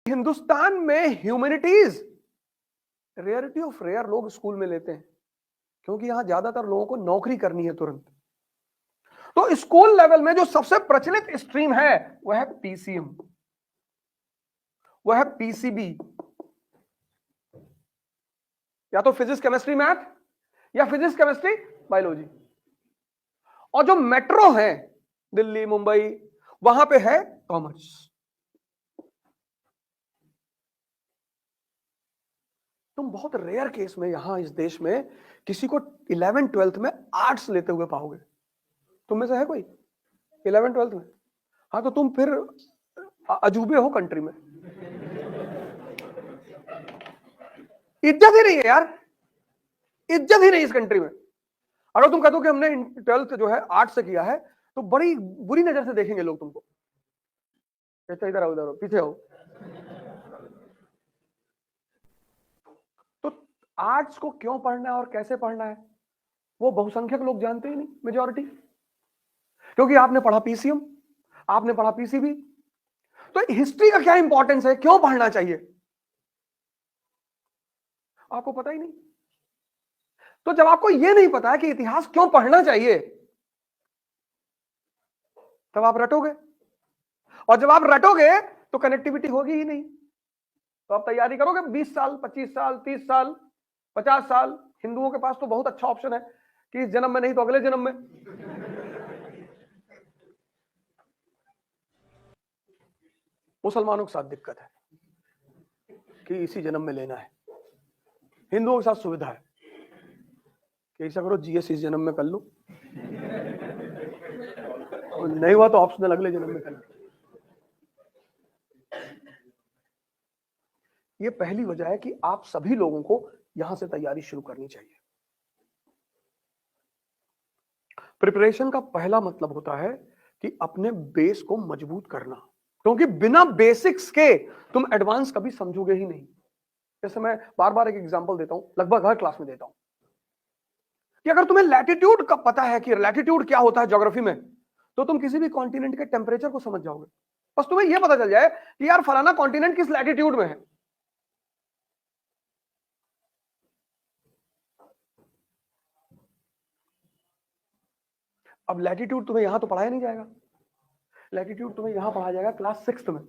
हिंदुस्तान में humanities rarity of rare लोग school में लेते हैं, क्योंकि यहां ज्यादातर लोगों को नौकरी करनी है तुरंत। तो स्कूल लेवल में जो सबसे प्रचलित स्ट्रीम है वह है पीसीएम, वह है पीसीबी, या तो फिजिक्स केमिस्ट्री मैथ या फिजिक्स केमिस्ट्री बायोलॉजी। और जो मेट्रो है दिल्ली मुंबई, वहां पे है कॉमर्स। तुम बहुत रेयर केस में यहां इस देश में किसी को 11th-12th में आर्ट्स लेते हुए पाओगे। तुम में से है कोई 11th-12th में? हाँ, तो तुम फिर अजूबे हो कंट्री में। इज्जत ही नहीं है यार, इज्जत ही नहीं इस कंट्री में। अगर तुम कह दो कि हमने 12th जो है आर्ट्स से किया है, तो बड़ी बुरी नजर से देखेंगे लोग तुमको। कहते इधर आओ, इधर आओ, पीछे आओ। तो आर्ट्स को क्यों पढ़ना है और कैसे पढ़ना है वो बहुसंख्यक लोग जानते ही नहीं, मेजॉरिटी। क्योंकि आपने पढ़ा पीसीएम, आपने पढ़ा पीसीबी। तो हिस्ट्री का क्या इंपॉर्टेंस है, क्यों पढ़ना चाहिए, आपको पता ही नहीं। तो जब आपको यह नहीं पता है कि इतिहास क्यों पढ़ना चाहिए, तब आप रटोगे, और जब आप रटोगे तो कनेक्टिविटी होगी ही नहीं। तो आप तैयारी करोगे 20 साल, 25 साल, 30 साल, 50 साल। हिंदुओं के पास तो बहुत अच्छा ऑप्शन है कि इस जन्म में नहीं तो अगले जन्म में। मुसलमानों के साथ दिक्कत है कि इसी जन्म में लेना है। हिंदुओं के साथ सुविधा है कि ऐसा करो जीएस इस जन्म में कर लो, और नहीं हुआ तो ऑप्शनल अगले जन्म में कर लो। ये पहली वजह है कि आप सभी लोगों को यहां से तैयारी शुरू करनी चाहिए। प्रिपरेशन का पहला मतलब होता है कि अपने बेस को मजबूत करना, क्योंकि बिना बेसिक्स के तुम एडवांस कभी समझोगे ही नहीं। जैसे मैं बार बार एक एग्जांपल देता हूं, लगभग हर क्लास में देता हूं, कि अगर तुम्हें लैटिट्यूड का पता है कि लैटिट्यूड क्या होता है ज्योग्राफी में, तो तुम किसी भी कॉन्टिनेंट के टेम्परेचर को समझ जाओगे। बस तुम्हें यह पता चल जाए कि यार फलाना कॉन्टिनेंट किस लैटिट्यूड में है। अब लैटिट्यूड तुम्हें यहां तो पढ़ाया नहीं जाएगा, लैटिट्यूड तुम्हें यहां पढ़ाया जाएगा क्लास 6th में।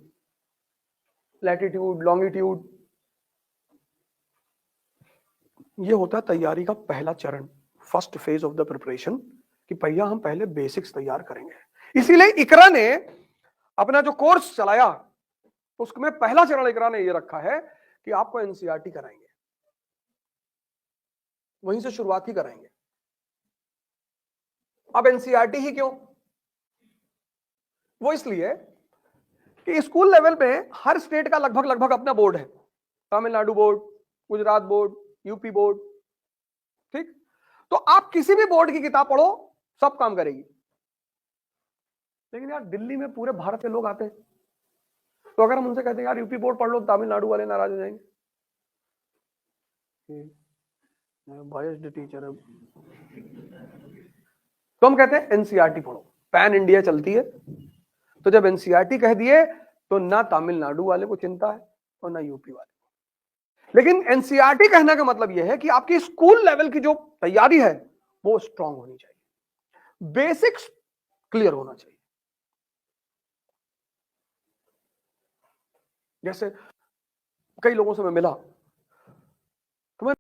लैटिट्यूड, लॉन्गिट्यूड, ये होता है तैयारी का पहला चरण, first phase of the preparation, कि भैया हम पहले बेसिक्स तैयार करेंगे। इसीलिए इकरा ने अपना जो कोर्स चलाया, उसमें पहला चरण इकरा ने ये रखा है कि आपको एनसीईआरटी कराएंगे, वहीं से शुरुआत ही कराएंगे। अब एनसीईआरटी ही क्यों? वो इसलिए कि स्कूल लेवल पे हर स्टेट का लगभग लगभग अपना बोर्ड है। Tamil Nadu board, Gujarat board, UP board, ठीक। तो आप किसी भी बोर्ड की किताब पढ़ो, सब काम करेगी। लेकिन यार दिल्ली में पूरे भारत के लोग आते हैं, तो अगर हम उनसे कहते हैं यार यूपी बोर्ड पढ़ लो, तमिलनाडु वाले नाराज हो जाएंगे, बायस्ड टीचर है। तो हम कहते हैं एनसीईआरटी पढ़ो, पैन इंडिया चलती है। तो जब एनसीईआरटी कह दिए तो ना तमिलनाडु वाले को चिंता है और ना यूपी वाले। लेकिन एनसीईआरटी कहने का मतलब यह है कि आपकी स्कूल लेवल की जो तैयारी है वो स्ट्रांग होनी चाहिए, बेसिक्स क्लियर होना चाहिए। जैसे कई लोगों से मैं मिला,